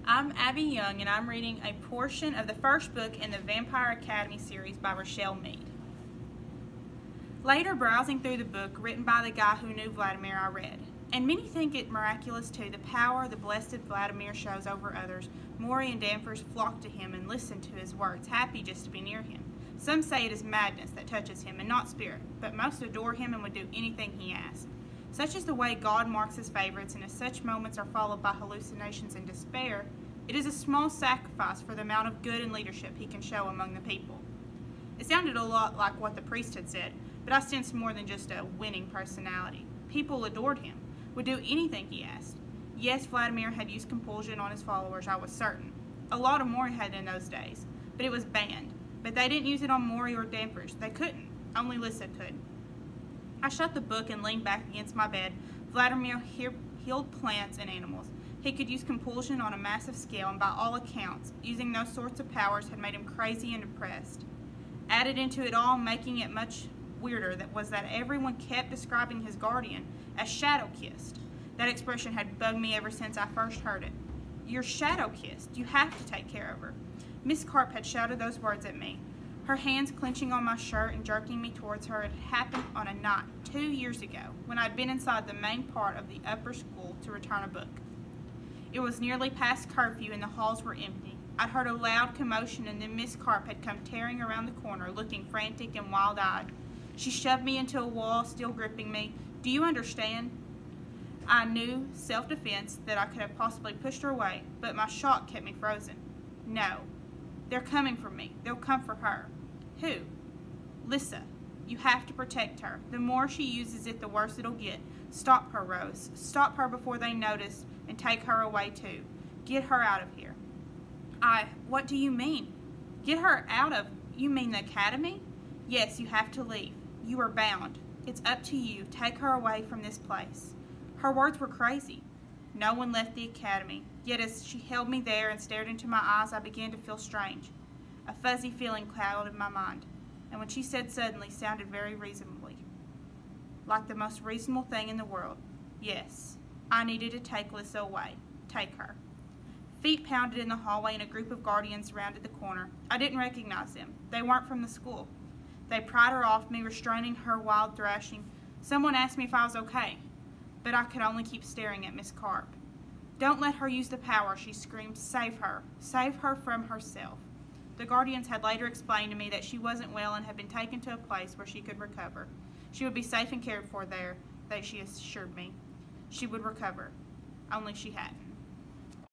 I'm Abby Young, and I'm reading a portion of the first book in the Vampire Academy series by Rochelle Mead. Later, browsing through the book written by the guy who knew Vladimir, I read, and many think it miraculous too, the power the blessed Vladimir shows over others. Maury and Danvers flock to him and listen to his words, happy just to be near him. Some say it is madness that touches him and not spirit, but most adore him and would do anything he asks. Such is the way God marks his favorites, and if such moments are followed by hallucinations and despair, it is a small sacrifice for the amount of good and leadership he can show among the people. It sounded a lot like what the priest had said, but I sensed more than just a winning personality. People adored him, would do anything he asked. Yes, Vladimir had used compulsion on his followers, I was certain. A lot of Maury had in those days, but it was banned. But they didn't use it on Maury or Danvers. They couldn't. Only Lissa could. I shut the book and leaned back against my bed. Vladimir healed plants and animals. He could use compulsion on a massive scale, and by all accounts, using those sorts of powers had made him crazy and depressed. Added into it all, making it much weirder, that everyone kept describing his guardian as shadow-kissed. That expression had bugged me ever since I first heard it. You're shadow-kissed. You have to take care of her. Miss Carp had shouted those words at me. Her hands clenching on my shirt and jerking me towards her had happened on a night 2 years ago when I'd been inside the main part of the upper school to return a book. It was nearly past curfew and the halls were empty. I'd heard a loud commotion, and then Miss Carp had come tearing around the corner, looking frantic and wild-eyed. She shoved me into a wall, still gripping me. Do you understand? I knew, self-defense, that I could have possibly pushed her away, but my shock kept me frozen. No. They're coming for me. They'll come for her. Who? Lissa. You have to protect her. The more she uses it, the worse it'll get. Stop her, Rose. Stop her before they notice, and take her away too. Get her out of here. What do you mean? Get her out of, you mean the academy? Yes, you have to leave. You are bound. It's up to you. Take her away from this place. Her words were crazy. No one left the academy. Yet as she held me there and stared into my eyes, I began to feel strange. A fuzzy feeling clouded my mind, and when she said suddenly, sounded very reasonably, like the most reasonable thing in the world. Yes, I needed to take Lissa away. Take her. Feet pounded in the hallway, and a group of guardians rounded the corner. I didn't recognize them. They weren't from the school. They pried her off me, restraining her wild thrashing. Someone asked me if I was okay, but I could only keep staring at Miss Carp. Don't let her use the power, she screamed. Save her. Save her from herself. The guardians had later explained to me that she wasn't well and had been taken to a place where she could recover. She would be safe and cared for there, she assured me. She would recover. Only she hadn't.